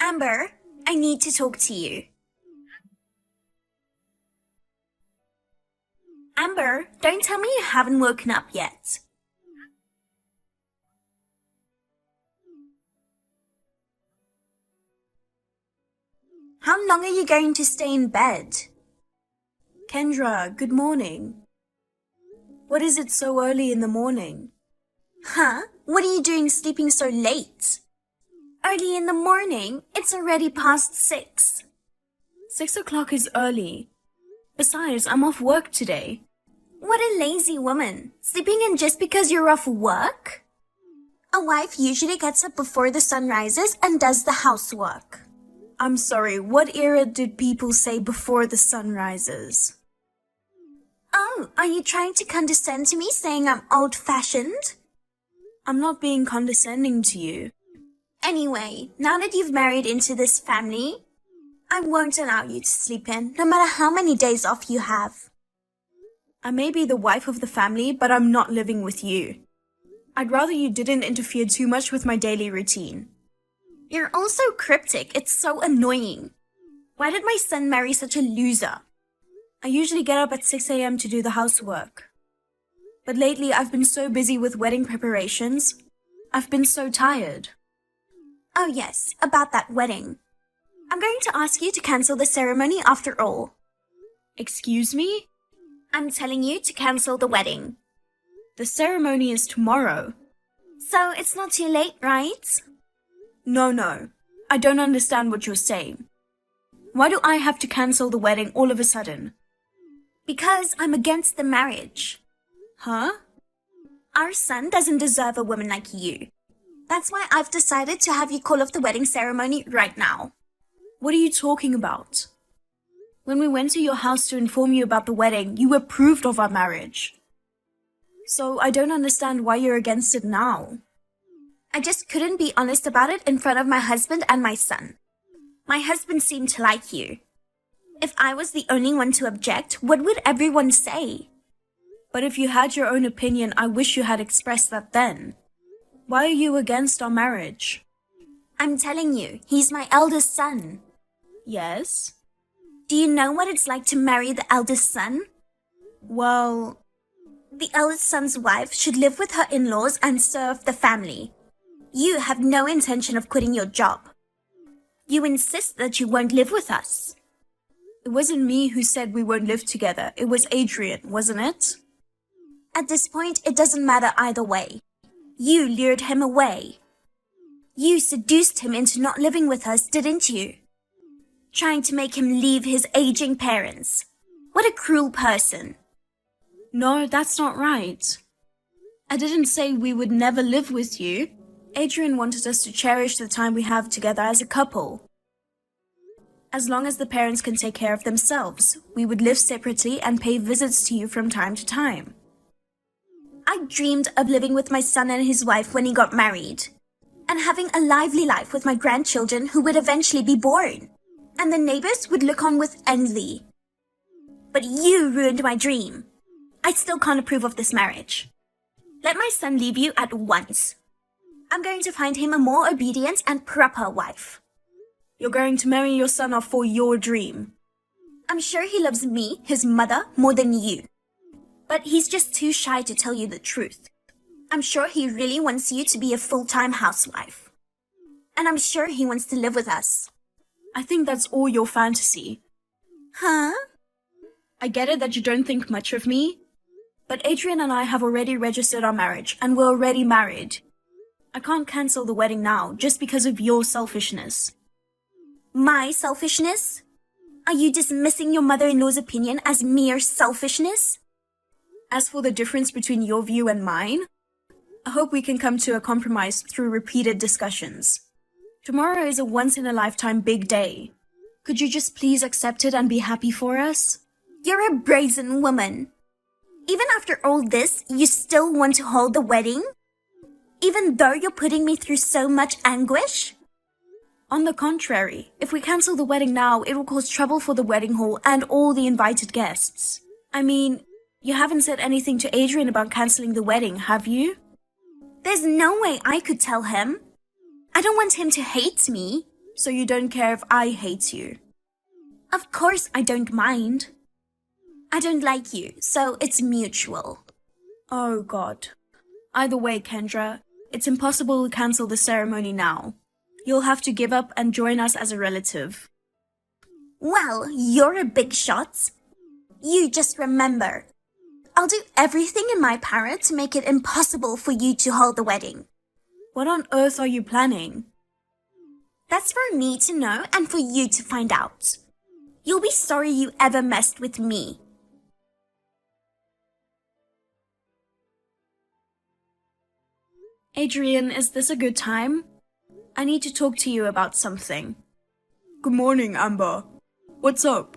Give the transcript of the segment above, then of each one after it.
Amber, I need to talk to you. Amber, don't tell me you haven't woken up yet. How long are you going to stay in bed? Kendra, good morning. What is it so early in the morning? Huh? What are you doing sleeping so late? Early in the morning? It's already past 6. 6 o'clock is early. Besides, I'm off work today. What a lazy woman. Sleeping in just because you're off work? A wife usually gets up before the sun rises and does the housework. I'm sorry, what era did people say before the sun rises? Oh, are you trying to condescend to me saying I'm old-fashioned? I'm not being condescending to you. Anyway, now that you've married into this family, I won't allow you to sleep in, no matter how many days off you have. I may be the wife of the family, but I'm not living with you. I'd rather you didn't interfere too much with my daily routine. You're also cryptic. It's so annoying. Why did my son marry such a loser? I usually get up at 6 a.m. to do the housework. But lately I've been so busy with wedding preparations. I've been so tired. Oh yes, about that wedding. I'm going to ask you to cancel the ceremony after all. Excuse me? I'm telling you to cancel the wedding. The ceremony is tomorrow. So it's not too late, right? No. I don't understand what you're saying. Why do I have to cancel the wedding all of a sudden? Because I'm against the marriage. Huh? Our son doesn't deserve a woman like you. That's why I've decided to have you call off the wedding ceremony right now. What are you talking about? When we went to your house to inform you about the wedding, you approved of our marriage. So I don't understand why you're against it now. I just couldn't be honest about it in front of my husband and my son. My husband seemed to like you. If I was the only one to object, what would everyone say? But if you had your own opinion, I wish you had expressed that then. Why are you against our marriage? I'm telling you, he's my eldest son. Yes? Do you know what it's like to marry the eldest son? Well, the eldest son's wife should live with her in-laws and serve the family. You have no intention of quitting your job. You insist that you won't live with us. It wasn't me who said we won't live together. It was Adrian, wasn't it? At this point, it doesn't matter either way. You lured him away. You seduced him into not living with us, didn't you? Trying to make him leave his aging parents. What a cruel person. No, that's not right. I didn't say we would never live with you. Adrian wanted us to cherish the time we have together as a couple. As long as the parents can take care of themselves, we would live separately and pay visits to you from time to time. I dreamed of living with my son and his wife when he got married, and having a lively life with my grandchildren who would eventually be born, and the neighbors would look on with envy. But you ruined my dream. I still can't approve of this marriage. Let my son leave you at once. I'm going to find him a more obedient and proper wife. You're going to marry your son off for your dream. I'm sure he loves me, his mother, more than you. But he's just too shy to tell you the truth. I'm sure he really wants you to be a full-time housewife. And I'm sure he wants to live with us. I think that's all your fantasy. Huh? I get it that you don't think much of me, but Adrian and I have already registered our marriage and we're already married. I can't cancel the wedding now just because of your selfishness. My selfishness? Are you dismissing your mother-in-law's opinion as mere selfishness? As for the difference between your view and mine, I hope we can come to a compromise through repeated discussions. Tomorrow is a once-in-a-lifetime big day. Could you just please accept it and be happy for us? You're a brazen woman. Even after all this, you still want to hold the wedding? Even though you're putting me through so much anguish? On the contrary, if we cancel the wedding now, it will cause trouble for the wedding hall and all the invited guests. I mean, you haven't said anything to Adrian about canceling the wedding, have you? There's no way I could tell him. I don't want him to hate me. So you don't care if I hate you? Of course I don't mind. I don't like you, so it's mutual. Oh God. Either way, Kendra, it's impossible to cancel the ceremony now. You'll have to give up and join us as a relative. Well, you're a big shot. You just remember, I'll do everything in my power to make it impossible for you to hold the wedding. What on earth are you planning? That's for me to know and for you to find out. You'll be sorry you ever messed with me. Adrian, is this a good time? I need to talk to you about something. Good morning, Amber. What's up?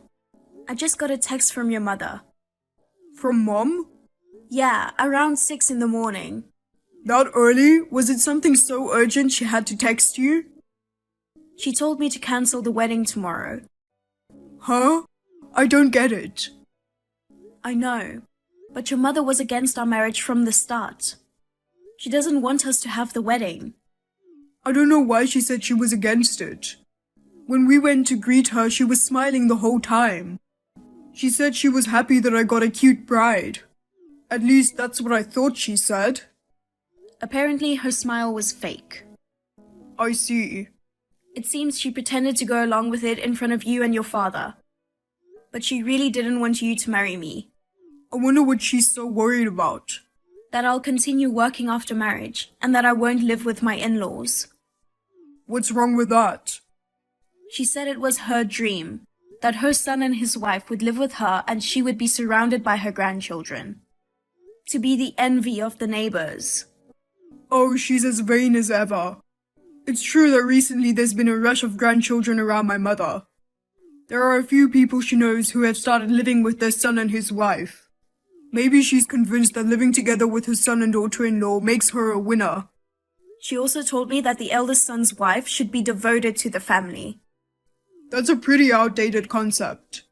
I just got a text from your mother. From Mom? Yeah, around 6 in the morning. That early? Was it something so urgent she had to text you? She told me to cancel the wedding tomorrow. Huh? I don't get it. I know, but your mother was against our marriage from the start. She doesn't want us to have the wedding. I don't know why she said she was against it. When we went to greet her, she was smiling the whole time. She said she was happy that I got a cute bride. At least that's what I thought she said. Apparently her smile was fake. I see. It seems she pretended to go along with it in front of you and your father. But she really didn't want you to marry me. I wonder what she's so worried about. That I'll continue working after marriage, and that I won't live with my in-laws. What's wrong with that? She said it was her dream, that her son and his wife would live with her and she would be surrounded by her grandchildren. To be the envy of the neighbors. Oh, she's as vain as ever. It's true that recently there's been a rush of grandchildren around my mother. There are a few people she knows who have started living with their son and his wife. Maybe she's convinced that living together with her son and daughter-in-law makes her a winner. She also told me that the eldest son's wife should be devoted to the family. That's a pretty outdated concept.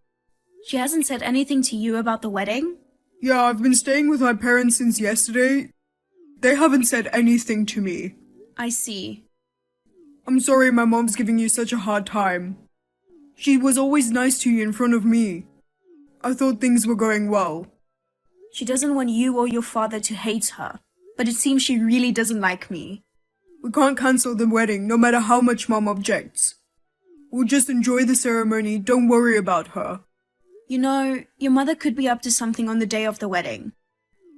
She hasn't said anything to you about the wedding? Yeah, I've been staying with my parents since yesterday. They haven't said anything to me. I see. I'm sorry my mom's giving you such a hard time. She was always nice to you in front of me. I thought things were going well. She doesn't want you or your father to hate her, but it seems she really doesn't like me. We can't cancel the wedding no matter how much Mom objects. We'll just enjoy the ceremony, don't worry about her. You know, your mother could be up to something on the day of the wedding.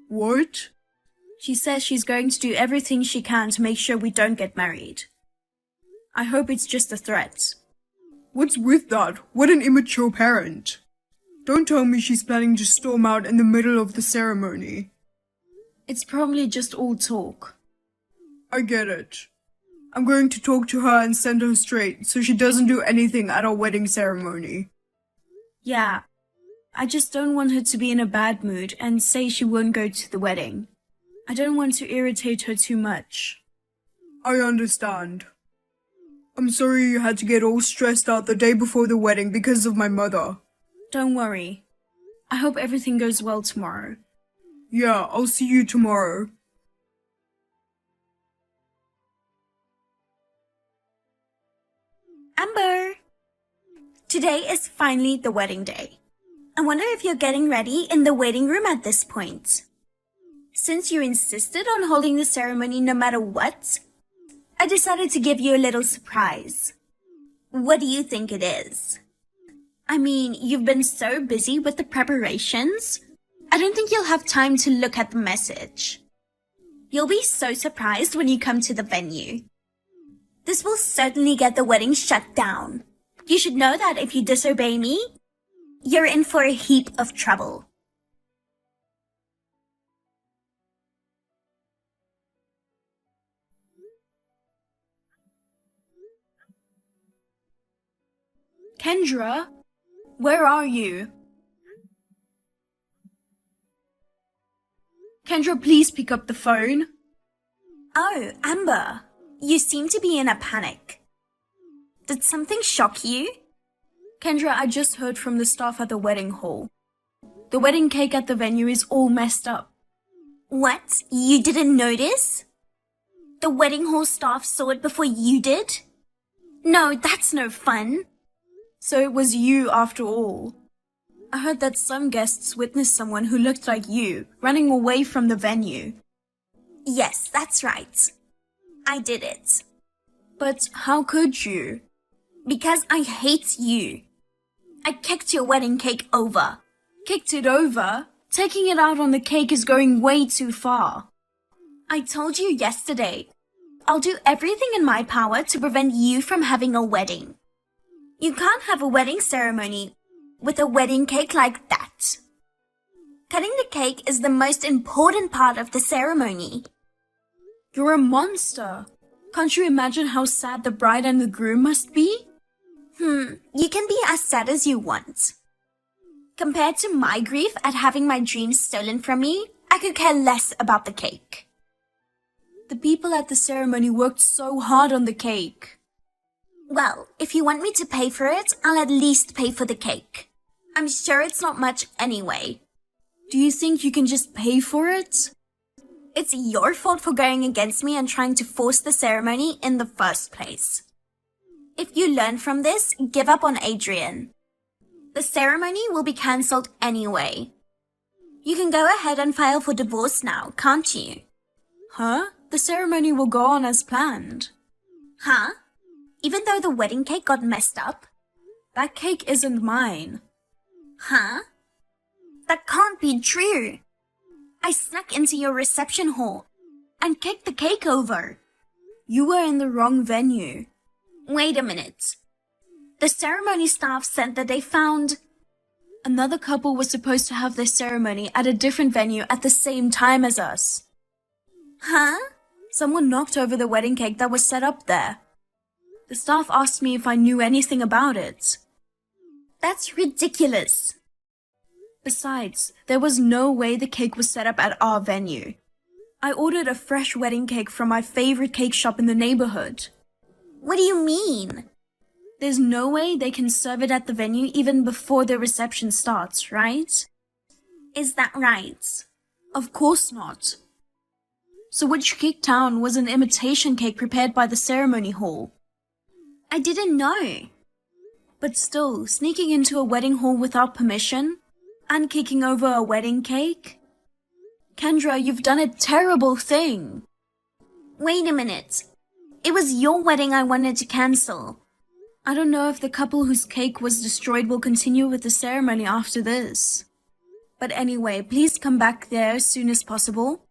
What? She says she's going to do everything she can to make sure we don't get married. I hope it's just a threat. What's with that? What an immature parent. Don't tell me she's planning to storm out in the middle of the ceremony. It's probably just all talk. I get it. I'm going to talk to her and send her straight so she doesn't do anything at our wedding ceremony. Yeah. I just don't want her to be in a bad mood and say she won't go to the wedding. I don't want to irritate her too much. I understand. I'm sorry you had to get all stressed out the day before the wedding because of my mother. Don't worry. I hope everything goes well tomorrow. Yeah, I'll see you tomorrow. Amber! Today is finally the wedding day. I wonder if you're getting ready in the waiting room at this point. Since you insisted on holding the ceremony no matter what, I decided to give you a little surprise. What do you think it is? I mean, you've been so busy with the preparations, I don't think you'll have time to look at the message. You'll be so surprised when you come to the venue. This will certainly get the wedding shut down. You should know that if you disobey me, you're in for a heap of trouble. Kendra? Where are you? Kendra, please pick up the phone. Oh, Amber, you seem to be in a panic. Did something shock you? Kendra, I just heard from the staff at the wedding hall. The wedding cake at the venue is all messed up. What? You didn't notice? The wedding hall staff saw it before you did? No, that's no fun. So it was you after all. I heard that some guests witnessed someone who looked like you running away from the venue. Yes, that's right. I did it. But how could you? Because I hate you. I kicked your wedding cake over. Kicked it over? Taking it out on the cake is going way too far. I told you yesterday. I'll do everything in my power to prevent you from having a wedding. You can't have a wedding ceremony with a wedding cake like that. Cutting the cake is the most important part of the ceremony. You're a monster. Can't you imagine how sad the bride and the groom must be? You can be as sad as you want. Compared to my grief at having my dreams stolen from me, I could care less about the cake. The people at the ceremony worked so hard on the cake. Well, if you want me to pay for it, I'll at least pay for the cake. I'm sure it's not much anyway. Do you think you can just pay for it? It's your fault for going against me and trying to force the ceremony in the first place. If you learn from this, give up on Adrian. The ceremony will be cancelled anyway. You can go ahead and file for divorce now, can't you? Huh? The ceremony will go on as planned. Huh? Even though the wedding cake got messed up? That cake isn't mine. Huh? That can't be true. I snuck into your reception hall and kicked the cake over. You were in the wrong venue. Wait a minute. The ceremony staff said that they found... Another couple was supposed to have their ceremony at a different venue at the same time as us. Huh? Someone knocked over the wedding cake that was set up there. The staff asked me if I knew anything about it. That's ridiculous. Besides, there was no way the cake was set up at our venue. I ordered a fresh wedding cake from my favorite cake shop in the neighborhood. What do you mean? There's no way they can serve it at the venue even before the reception starts, right? Is that right? Of course not. So which cake town was an imitation cake prepared by the ceremony hall? I didn't know. But still, sneaking into a wedding hall without permission and kicking over a wedding cake? Kendra, you've done a terrible thing. Wait a minute. It was your wedding I wanted to cancel. I don't know if the couple whose cake was destroyed will continue with the ceremony after this. But anyway, please come back there as soon as possible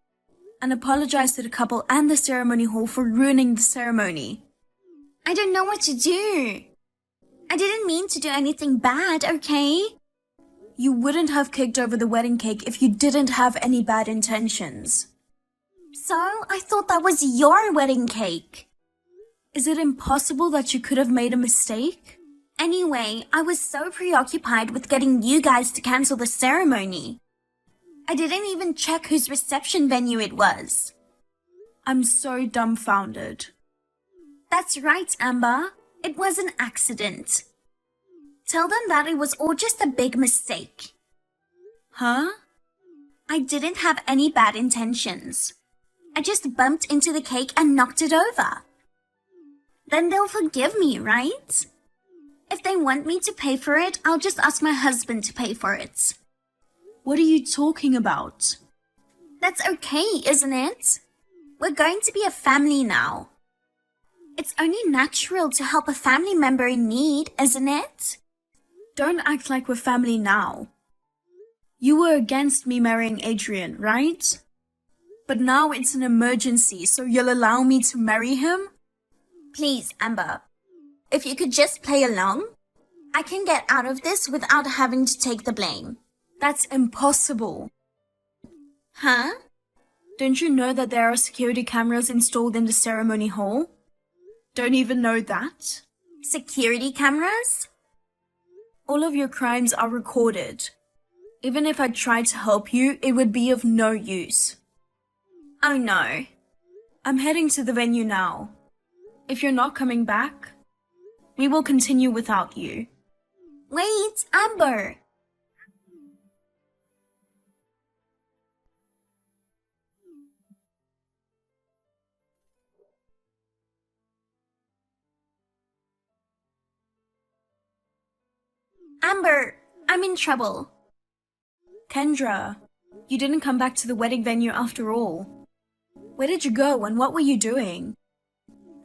and apologize to the couple and the ceremony hall for ruining the ceremony. I don't know what to do. I didn't mean to do anything bad, okay? You wouldn't have kicked over the wedding cake if you didn't have any bad intentions. So, I thought that was your wedding cake. Is it impossible that you could have made a mistake? Anyway, I was so preoccupied with getting you guys to cancel the ceremony. I didn't even check whose reception venue it was. I'm so dumbfounded. That's right, Amber. It was an accident. Tell them that it was all just a big mistake. Huh? I didn't have any bad intentions. I just bumped into the cake and knocked it over. Then they'll forgive me, right? If they want me to pay for it, I'll just ask my husband to pay for it. What are you talking about? That's okay, isn't it? We're going to be a family now. It's only natural to help a family member in need, isn't it? Don't act like we're family now. You were against me marrying Adrian, right? But now it's an emergency, so you'll allow me to marry him? Please, Amber. If you could just play along, I can get out of this without having to take the blame. That's impossible. Huh? Don't you know that there are security cameras installed in the ceremony hall? Don't even know that? Security cameras? All of your crimes are recorded. Even if I tried to help you, it would be of no use. Oh no. I'm heading to the venue now. If you're not coming back, we will continue without you. Wait, Amber. Amber, I'm in trouble. Kendra, you didn't come back to the wedding venue after all. Where did you go and what were you doing?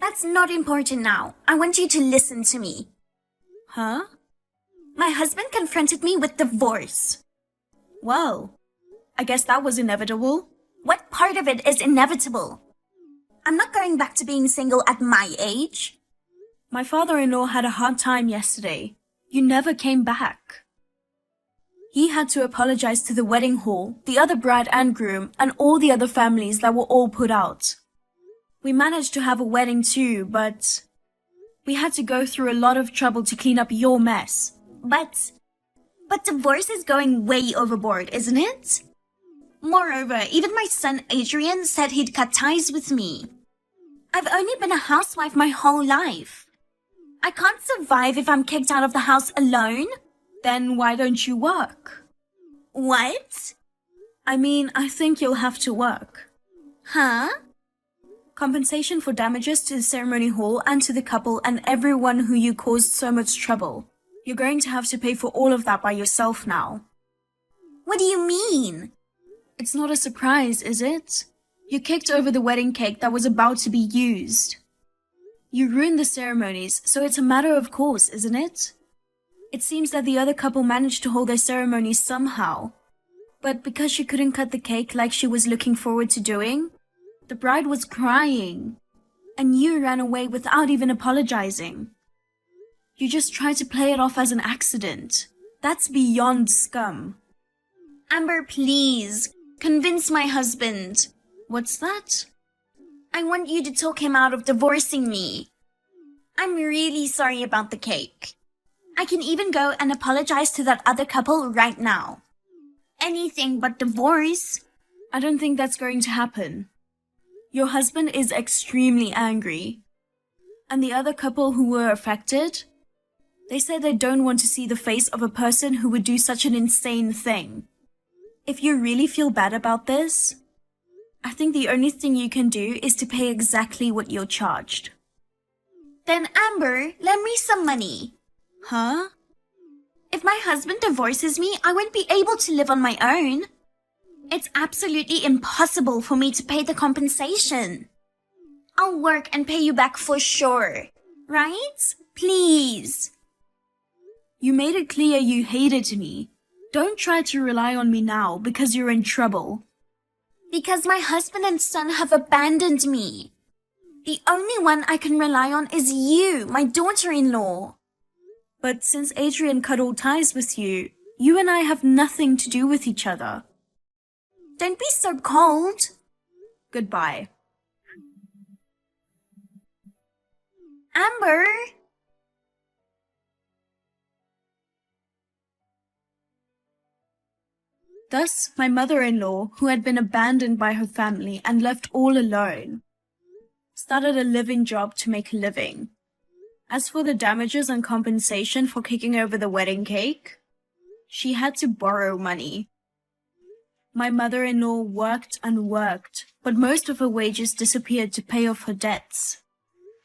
That's not important now. I want you to listen to me. Huh? My husband confronted me with divorce. Well, I guess that was inevitable. What part of it is inevitable? I'm not going back to being single at my age. My father-in-law had a hard time yesterday. You never came back. He had to apologize to the wedding hall, the other bride and groom, and all the other families that were all put out. We managed to have a wedding too, but we had to go through a lot of trouble to clean up your mess. But divorce is going way overboard, isn't it? Moreover, even my son Adrian said he'd cut ties with me. I've only been a housewife my whole life. I can't survive if I'm kicked out of the house alone. Then why don't you work? What? I mean, I think you'll have to work. Huh? Compensation for damages to the ceremony hall and to the couple and everyone who you caused so much trouble. You're going to have to pay for all of that by yourself now. What do you mean? It's not a surprise, is it? You kicked over the wedding cake that was about to be used. You ruined the ceremonies, so it's a matter of course, isn't it? It seems that the other couple managed to hold their ceremony somehow. But because she couldn't cut the cake like she was looking forward to doing, the bride was crying. And you ran away without even apologizing. You just tried to play it off as an accident. That's beyond scum. Amber, please. Convince my husband. What's that? I want you to talk him out of divorcing me. I'm really sorry about the cake. I can even go and apologize to that other couple right now. Anything but divorce. I don't think that's going to happen. Your husband is extremely angry. And the other couple who were affected, they said they don't want to see the face of a person who would do such an insane thing. If you really feel bad about this, I think the only thing you can do is to pay exactly what you're charged. Then Amber, lend me some money. Huh? If my husband divorces me, I won't be able to live on my own. It's absolutely impossible for me to pay the compensation. I'll work and pay you back for sure. Right? Please. You made it clear you hated me. Don't try to rely on me now because you're in trouble. Because my husband and son have abandoned me. The only one I can rely on is you, my daughter-in-law. But since Adrian cut all ties with you, you and I have nothing to do with each other. Don't be so cold. Goodbye. Amber! Thus, my mother-in-law, who had been abandoned by her family and left all alone, started a living job to make a living. As for the damages and compensation for kicking over the wedding cake, she had to borrow money. My mother-in-law worked and worked, but most of her wages disappeared to pay off her debts.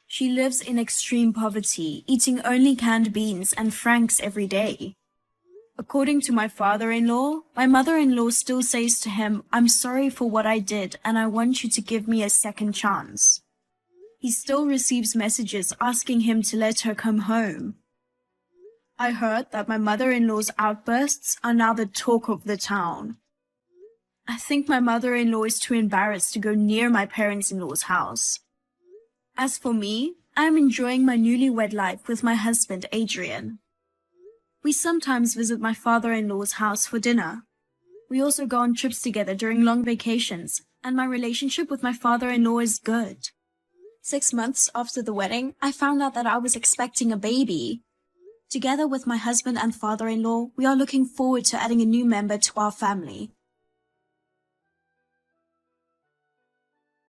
She lives in extreme poverty, eating only canned beans and franks every day. According to my father-in-law, my mother-in-law still says to him, "I'm sorry for what I did and I want you to give me a second chance." He still receives messages asking him to let her come home. I heard that my mother-in-law's outbursts are now the talk of the town. I think my mother-in-law is too embarrassed to go near my parents-in-law's house. As for me, I am enjoying my newlywed life with my husband, Adrian. We sometimes visit my father-in-law's house for dinner. We also go on trips together during long vacations, and my relationship with my father-in-law is good. 6 months after the wedding, I found out that I was expecting a baby. Together with my husband and father-in-law, we are looking forward to adding a new member to our family.